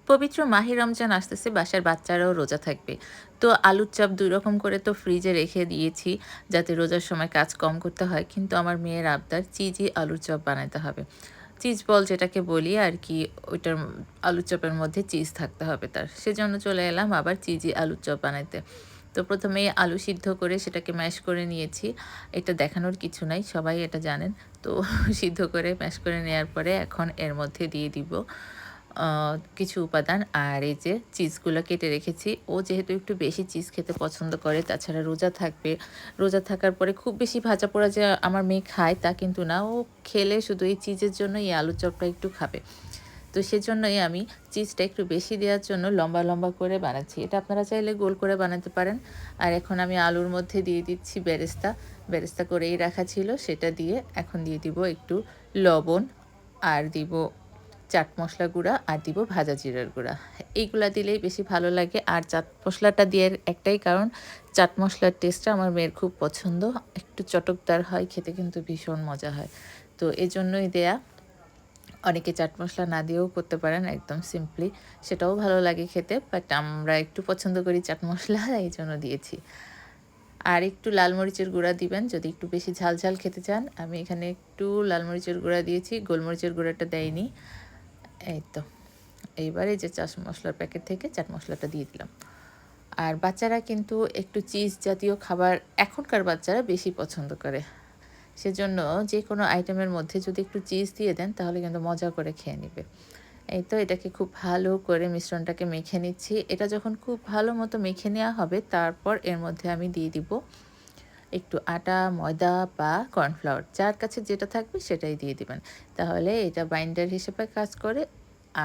পবিত্র মাহে রমজান আসতেছে, বাসার বাচ্চারাও রোজা থাকবে। তো আলুর চপ ২ রকম করে তো ফ্রিজে রেখে দিয়েছি, যাতে রোজার সময় কাজ কম করতে হয়। কিন্তু আমার মেয়ের আবদার চিজি আলুর চপ বানাইতে হবে। চিজ বল যেটাকে বলি আরকি, ওইটার আলুর চপের মধ্যে চিজ থাকতে হবে তার। সেজন্য চলে এলাম আবার চিজি আলুর চপ বানাইতে। তো ১ম এই আলু সিদ্ধ করে সেটাকে ম্যাশ করে নিয়েছি। এটা দেখানোর কিছু নাই, সবাই এটা জানেন। তো সিদ্ধ করে ম্যাশ করে নেয়ার পরে এখন এর মধ্যে দিয়ে দিব আ কিছু উপাদান। আর এই যে চিজগুলো কেটে রেখেছি। ও যেহেতু একটু বেশি চিজ খেতে পছন্দ করে, তাছাড়া রোজা থাকবে। রোজা থাকার পরে খুব বেশি ভাজা-পোড়া যে আমার মেয়ে খায় তা কিন্তু না। ও খেলে শুধু এই চিজের জন্যই এই আলুর চপটা একটু খাবে। তো সেজন্যই আমি চিজটা একটু বেশি দেওয়ার জন্য লম্বা, লম্বা করে বানাচ্ছি। এটা আপনারা চাইলে গোল করে বানাতে পারেন। আর এখন আমি আলুর মধ্যে দিয়ে দিচ্ছি বেরেস্তা। বেরেস্তা করেই রাখা ছিল, সেটা দিয়ে এখন দিয়ে দিব একটু লবণ, আর দিব চাট মসলা গুঁড়া, আর দিব ভাজা জিরার গুঁড়া। এইগুলা দিলেই বেশি ভালো লাগে। আর চাট মসলাটা দেওয়ার একটাই কারণ, চাট মসলার টেস্টটা আমার মেয়ের খুব পছন্দ। একটু চটকদার হয়, খেতে কিন্তু ভীষণ মজা হয়। তো এজন্যই দেয়া। অনেকে চাট মসলা না দিয়েও করতে পারেন একদম সিম্পলি। সেটাও ভালো লাগে খেতে। বাট আমরা একটু পছন্দ করি চাট মসলা, এইজন্য দিয়েছি। আর একটু লাল মরিচের গুঁড়া দিবেন যদি একটু বেশি ঝাল, ঝাল খেতে চান। আমি এখানে একটু লাল মরিচের গুঁড়া দিয়েছি, গোলমরিচের গুঁড়াটা দেইনি। এই তো। এইবার এই যে চাট মসলার প্যাকেট থেকে চাট মসলাটা দিয়ে দিলাম। আর বাচ্চারা কিন্তু একটু চিজ জাতীয় খাবার এখনকার বাচ্চারা বেশি পছন্দ করে। সেজন্য যেকোনো আইটেমের মধ্যে যদি একটু চিজ দিয়ে দেন তাহলে কিন্তু মজা করে খেয়ে নিবে। এই তো এটাকে খুব ভালো করে মিশ্রণটাকে মেখে নিচ্ছি। এটা যখন খুব ভালো মতো মেখে নেওয়া হবে, তারপর এর মধ্যে আমি দিয়ে দিব একটু আটা, ময়দা বা কর্নফ্লাওয়ার। যার কাছে যেটা থাকবে সেটাই দিয়ে দিবেন। তাহলে এটা বাইন্ডার হিসেবে কাজ করে,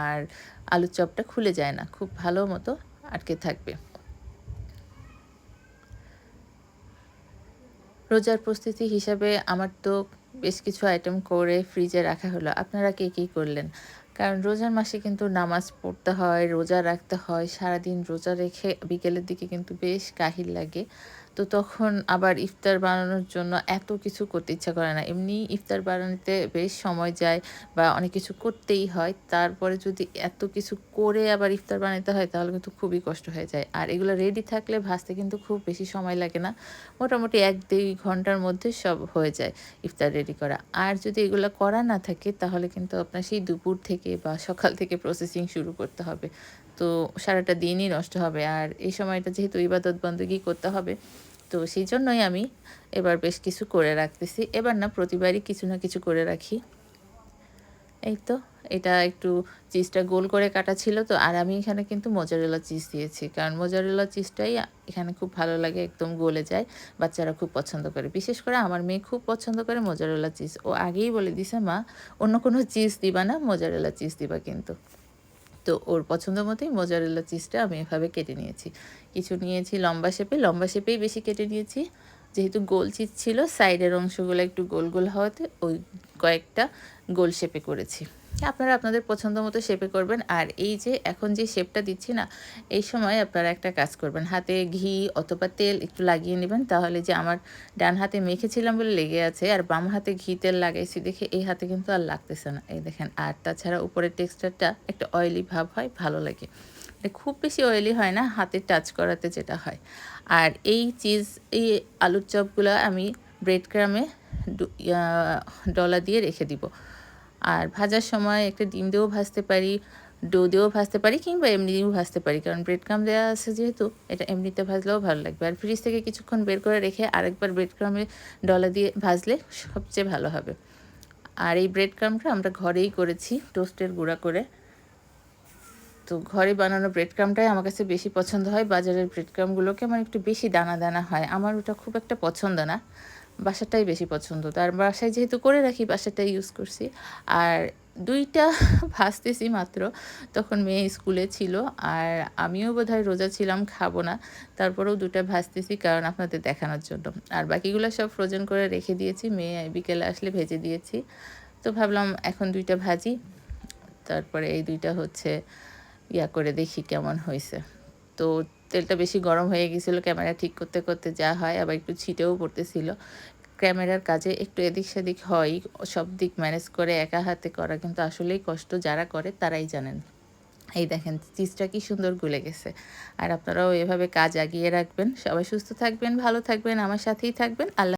আর আলুর চপটা খুলে যায় না। খুব ভালো মতো আটকে থাকবে। রোজার প্রস্তুতি হিসাবে আমার তো বেশ কিছু আইটেম করে ফ্রিজে রাখা হলো। আপনারা কে কী করলেন? কারণ রোজার মাসে কিন্তু নামাজ পড়তে হয়, রোজা রাখতে হয়। সারাদিন রোজা রেখে বিকেলের দিকে কিন্তু বেশ কাহিল লাগে। তো তখন আবার ইফতার বানানোর জন্য এত কিছু করতে ইচ্ছা করে না। এমনি ইফতার বানাতে বেশ সময় যায় বা অনেক কিছু করতেই হয়। তারপরে যদি এত কিছু করে আবার ইফতার বানাইতে হয় তাহলে কিন্তু খুবই কষ্ট হয়ে যায়। আর এগুলো রেডি থাকলে ভাজতে কিন্তু খুব বেশি সময় লাগে না। মোটামুটি ১-২ ঘন্টার মধ্যে সব হয়ে যায় ইফতার রেডি করা। আর যদি এগুলা করা না থাকে তাহলে কিন্তু আপনার সেই দুপুর থেকে বা সকাল থেকে প্রসেসিং শুরু করতে হবে। তো সারাটা দিনই নষ্ট হবে। আর এই সময়টা যেহেতু ইবাদত বন্দেগী করতে হবে, তো সেইজন্যই আমি এবার বেশ কিছু করে রাখতেছি। এবার না প্রতিবারই কিছু না কিছু করে রাখি। এই তো এটা একটু চিজটা গোল করে কাটা ছিল তো। আর আমি এখানে কিন্তু মোজারেলা চিজ দিয়েছি। কারণ মোজারেলা চিজটাই এখানে খুব ভালো লাগে, একদম গলে যায়। বাচ্চারা খুব পছন্দ করে। বিশেষ করে আমার মেয়ে খুব পছন্দ করে মোজারেলা চিজ। ও আগেই বলে দিছে, "মা, অন্য কোনো চিজ দিবা না, মোজারেলা চিজ দিবা কিন্তু।" তো ওর পছন্দ মতোই মোজারেলা চিজটা আমি এভাবে কেটে নিয়েছি। কিছু নিয়েছি লম্বা শেপে, লম্বা শেপেই বেশি কেটে নিয়েছি। যেহেতু গোল চিজ ছিল, সাইডের অংশগুলো একটু গোল, গোল হওয়াতে ওই কয়েকটা গোল শেপে করেছি। আপনারা আপনাদের পছন্দ মতো শেপে করবেন। আর এই যে এখন যে শেপটা দিচ্ছি না, এই সময় আপনারা একটা কাজ করবেন। হাতে ঘি অথবা তেল একটু লাগিয়ে নিবেন। তাহলে যে আমার ডান হাতে মেখেছিলাম বলে লেগে আছে, আর বাম হাতে ঘি তেল লাগাইছি দেখে এই হাতে কিন্তু আর লাগতেছে না। এই দেখেন। আর তাছাড়া উপরের টেক্সচারটা একটা অয়েলি ভাব হয়, ভালো লাগে। এটা খুব বেশি অয়েলি হয় না, হাতে টাচ করাতে যেটা হয়। আর এই আলুর চপগুলা আমি ব্রেড ক্রামে ডলা দিয়ে রেখে দিব। আর ভাজার সময় একটা ডিম দিয়েও ভাজতে পারি, ডো দিয়েও ভাজতে পারি, কিংবা এমনিও ভাজতে পারি। কারণ ব্রেড ক্রাম্ব দেওয়া আছে যেহেতু, এটা এমনিতে ভাজলেও ভালো লাগবে। আর ফ্রিজ থেকে কিছুক্ষণ বের করে রেখে আরেকবার ব্রেড ক্রামে ডলা দিয়ে ভাজলে সবচেয়ে ভালো হবে। আর এই ব্রেড ক্রাম্বটা আমরা ঘরেই করেছি টোস্টের গুঁড়া করে। তো ঘরে বানানো ব্রেড ক্রাম্বটাই আমার কাছে বেশি পছন্দ হয়। বাজারের ব্রেড ক্রাম্বগুলো কেমন একটু বেশি দানা, দানা হয়। আমার ওটা খুব একটা পছন্দ না। বাসারটাই বেশি পছন্দ। তো আর বাসায় যেহেতু করে রাখি, বাসারটাই ইউজ করছি। আর ২ টা ভাজতেছি মাত্র। তখন মেয়ে স্কুলে ছিল। আর আমিও বোধহয় রোজা ছিলাম, খাবো না। তারপরেও ২ টা ভাজতেছি কারণ আপনাদের দেখানোর জন্য। আর বাকিগুলো সব ফ্রোজেন করে রেখে দিয়েছি। মেয়ে বিকেলে আসলে ভেজে দিয়েছি। তো ভাবলাম এখন ২ টা ভাজি। তারপরে এই ২ টা হচ্ছে করে দেখি কেমন হইছে। তো তেলটা বেশি গরম হয়ে গেছিল, ক্যামেরা ঠিক করতে, করতে যা হয়, আবার একটু ছিটেও পড়তেছিল। ক্যামেরার কাজে একটু এদিক সেদিক হয়ই। সব দিক ম্যানেজ করে একা হাতে করা কিন্তু আসলেই কষ্ট। যারা করে তারাই জানেন। এই দেখেন চিজটা কি সুন্দর গলে গেছে। আর আপনারাও এভাবে কাজ এগিয়ে রাখবেন। সবাই সুস্থ থাকবেন, ভালো থাকবেন, আমার সাথেই থাকবেন। আল্লাহ